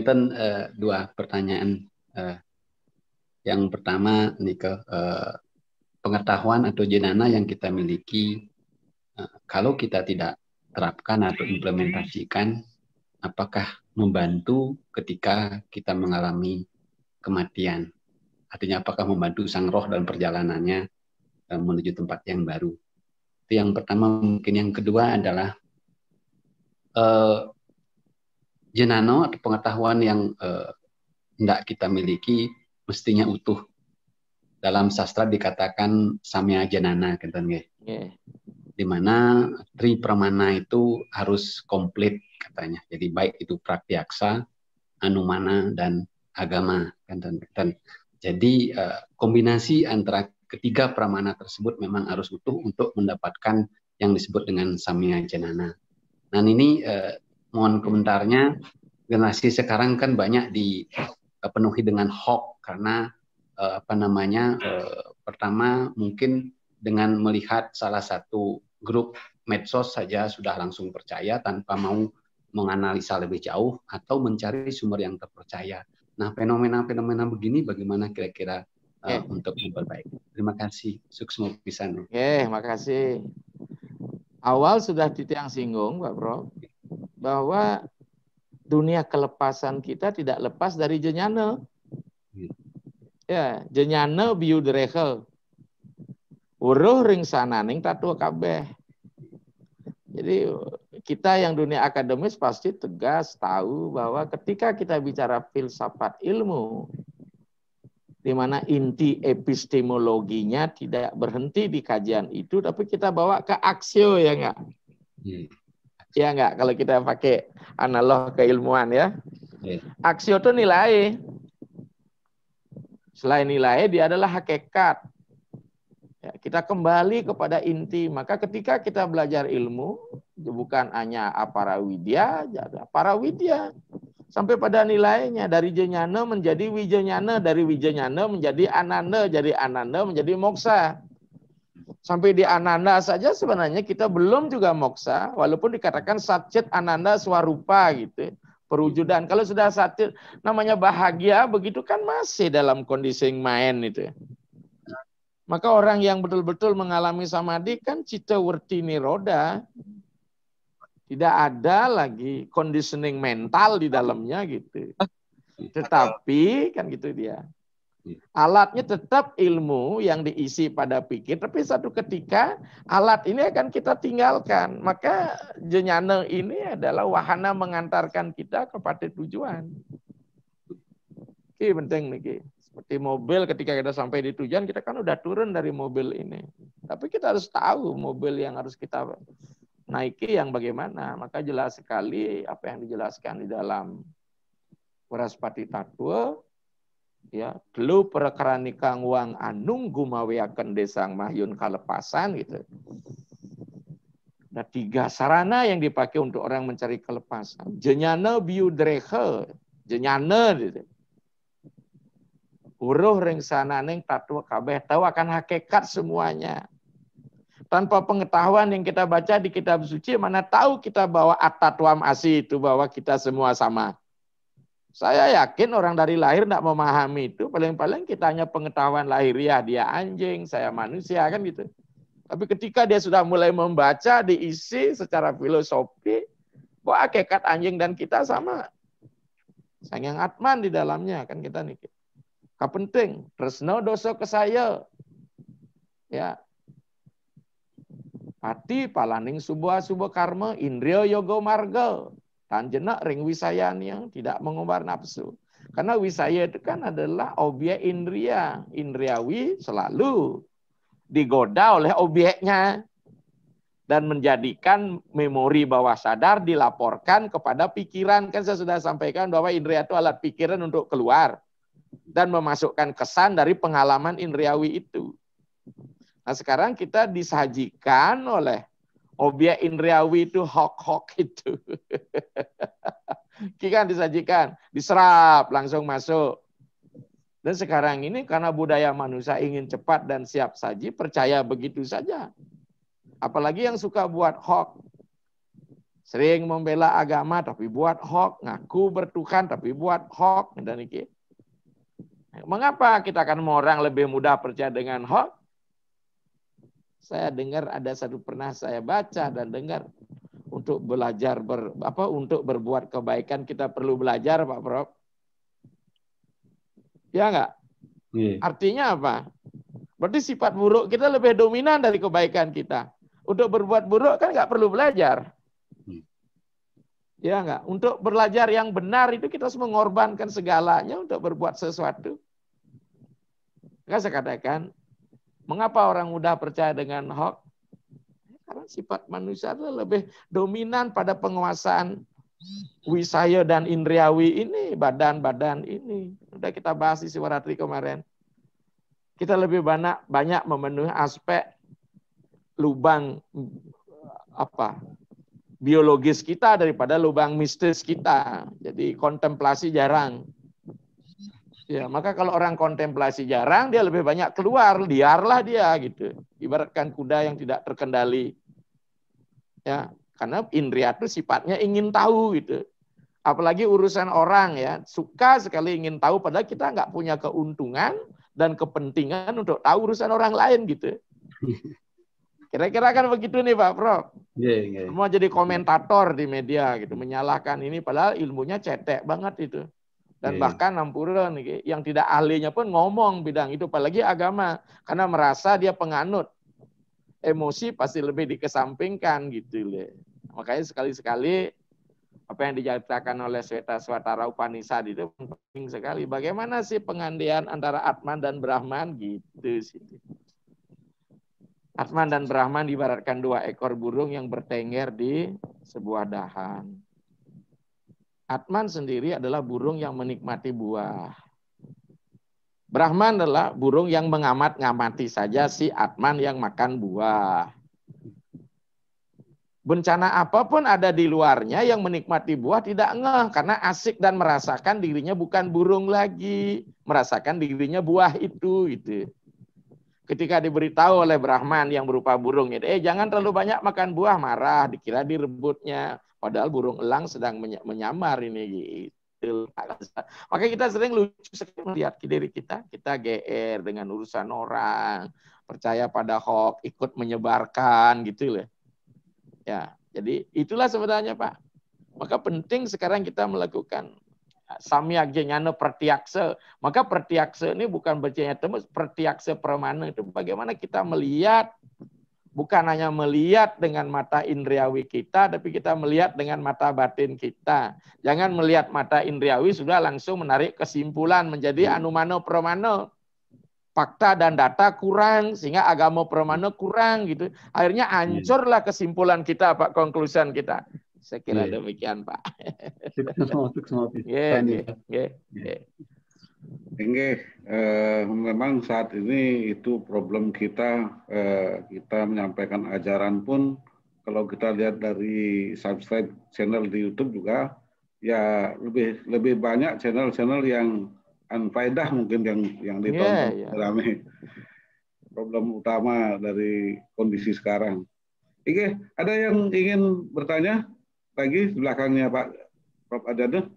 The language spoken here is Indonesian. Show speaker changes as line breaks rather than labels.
Benten dua pertanyaan. Yang pertama nih pengetahuan atau jenana yang kita miliki, kalau kita tidak terapkan atau implementasikan, apakah membantu ketika kita mengalami kematian? Artinya apakah membantu sang roh dalam perjalanannya menuju tempat yang baru? Itu yang pertama. Mungkin yang kedua adalah jenano atau pengetahuan yang hendak kita miliki mestinya utuh. Dalam sastra dikatakan samya jenana, di mana tri pramana itu harus komplit katanya. Jadi baik itu pratyaksa, anumana, dan agama. Jadi kombinasi antara ketiga pramana tersebut memang harus utuh untuk mendapatkan yang disebut dengan samya jenana. Nah ini mohon komentarnya, generasi sekarang kan banyak dipenuhi dengan hoax karena pertama mungkin dengan melihat salah satu grup medsos saja sudah langsung percaya tanpa mau menganalisa lebih jauh atau mencari sumber yang terpercaya. Nah, fenomena-fenomena begini bagaimana kira-kira untuk memperbaiki? Terima kasih. Suksmo pisan.
Makasih. Awal sudah Titiang singgung, Pak Bro, bahwa dunia kelepasan kita tidak lepas dari jenyana. Ya, jenyana biudrehel. Uruh ring sananing tatu kabeh. Jadi kita yang dunia akademis pasti tegas tahu bahwa ketika kita bicara filsafat ilmu, di mana inti epistemologinya tidak berhenti di kajian itu, tapi kita bawa ke aksio, ya enggak? Ya enggak, kalau kita pakai analog keilmuan ya. Aksio itu nilai. Selain nilai, dia adalah hakikat. Ya, kita kembali kepada inti. Maka ketika kita belajar ilmu, bukan hanya aparawidya, parawidya. Sampai pada nilainya. Dari jenyana menjadi wijenyana. Dari wijenyana menjadi ananda. Dari ananda menjadi moksa. Sampai di ananda saja sebenarnya kita belum juga moksa. Walaupun dikatakan satchit ananda swarupa gitu. Perwujudan. Kalau sudah satu namanya bahagia, begitu kan masih dalam kondisi yang main itu. Maka orang yang betul-betul mengalami samadhi kan cita werti niroda. Tidak ada lagi conditioning mental di dalamnya gitu. Tetapi kan gitu dia. Alatnya tetap ilmu yang diisi pada pikir, tapi satu ketika alat ini akan kita tinggalkan. Maka jenyana ini adalah wahana mengantarkan kita kepada tujuan. Ini penting nih. Seperti mobil ketika kita sampai di tujuan, kita kan udah turun dari mobil ini. Tapi kita harus tahu mobil yang harus kita naiki yang bagaimana. Maka jelas sekali apa yang dijelaskan di dalam Waraspati Tattwa. Ya, telu perkaranikang wang anung gumaweaken desang mahyun kalepasan gitu. Ada 3 sarana yang dipakai untuk orang mencari kelepasan. Jenyana biudrehe, jenyana gitu. Uruh ring sananeng tatwa kabeh, tahu akan hakikat semuanya. Tanpa pengetahuan yang kita baca di kitab suci, mana tahu kita bahwa at-tatwam asi itu bahwa kita semua sama. Saya yakin orang dari lahir tidak memahami itu. Paling-paling kita hanya pengetahuan lahiriah. Dia anjing, saya manusia, kan gitu. Tapi ketika dia sudah mulai membaca, diisi secara filosofi, bahwa hakikat anjing dan kita sama. Sangyang Atman di dalamnya, kan kita nih. Kapenting, tresno dosa ke saya. Ya. Pati palaning subuh karma, indriya yoga marga. Tanjena ring wisayan yang tidak mengumbar nafsu. Karena wisaya itu kan adalah objek indria. Indriawi selalu digoda oleh objeknya. Dan menjadikan memori bawah sadar dilaporkan kepada pikiran. Kan saya sudah sampaikan bahwa indria itu alat pikiran untuk keluar. Dan memasukkan kesan dari pengalaman indriawi itu. Nah sekarang kita disajikan oleh objek indriawi itu hok-hok itu. Kan disajikan, diserap, langsung masuk. Dan sekarang ini karena budaya manusia ingin cepat dan siap saji, percaya begitu saja. Apalagi yang suka buat hoax. Sering membela agama tapi buat hoax, ngaku bertuhan tapi buat hoax dan iki. Mengapa kita akan orang lebih mudah percaya dengan hoax? Saya dengar ada pernah saya baca dan dengar untuk belajar untuk berbuat kebaikan kita perlu belajar, Pak Prof. Ya enggak? Artinya apa? Berarti sifat buruk kita lebih dominan dari kebaikan kita. Untuk berbuat buruk kan nggak perlu belajar. Ya enggak? Untuk belajar yang benar itu kita harus mengorbankan segalanya untuk berbuat sesuatu. Maka saya katakan, mengapa orang mudah percaya dengan hoax? Karena sifat manusia itu lebih dominan pada penguasaan wisaya dan indriawi ini, badan-badan ini. Sudah kita bahas di Siwaratri kemarin. Kita lebih banyak memenuhi aspek lubang biologis kita daripada lubang mistis kita. Jadi kontemplasi jarang. Ya, maka kalau orang kontemplasi jarang, dia lebih banyak keluar, liarlah dia gitu. Ibaratkan kuda yang tidak terkendali. Ya, karena indria itu sifatnya ingin tahu gitu. Apalagi urusan orang ya, suka sekali ingin tahu padahal kita nggak punya keuntungan dan kepentingan untuk tahu urusan orang lain gitu. Kira-kira kan begitu nih Pak Prof. Semua jadi komentator di media gitu, menyalahkan ini padahal ilmunya cetek banget itu. Dan bahkan ampuran yang tidak ahlinya pun ngomong bidang itu, apalagi agama, karena merasa dia penganut. Emosi pasti lebih dikesampingkan gitu loh. Makanya sekali-sekali apa yang diceritakan oleh Swetaswatara Upanishad itu penting sekali. Bagaimana sih pengandian antara Atman dan Brahman gitu sih. Atman dan Brahman diibaratkan dua ekor burung yang bertengger di sebuah dahan. Atman sendiri adalah burung yang menikmati buah. Brahman adalah burung yang mengamat-ngamati saja si Atman yang makan buah. Bencana apapun ada di luarnya yang menikmati buah tidak ngeh karena asik dan merasakan dirinya bukan burung lagi, merasakan dirinya buah itu gitu. Ketika diberitahu oleh Brahman yang berupa burung itu, jangan terlalu banyak makan buah, marah, dikira direbutnya. Padahal burung elang sedang menyamar ini gitu. Maka kita sering lucu sekali melihat diri kita GR dengan urusan orang, percaya pada hoax, ikut menyebarkan gitu loh. Ya, jadi itulah sebenarnya Pak. Maka penting sekarang kita melakukan samyak jnana pratyaksa. Maka pratyaksa ini bukan bacanya tembus, pratyaksa pramana itu bagaimana kita melihat, bukan hanya melihat dengan mata indriawi kita, tapi kita melihat dengan mata batin kita. Jangan melihat mata indriawi sudah langsung menarik kesimpulan menjadi anumano pramana. Fakta dan data kurang, sehingga agama pramana kurang gitu. Akhirnya hancurlah kesimpulan kita, Pak, konklusian kita. Saya kira demikian, Pak.
Memang saat ini itu problem kita, kita menyampaikan ajaran pun, kalau kita lihat dari subscribe channel di YouTube juga, ya lebih banyak channel-channel yang anfaedah mungkin yang ditonton rame. Problem utama dari kondisi sekarang. Oke, ada yang ingin bertanya lagi di belakangnya Pak Prof. Adana?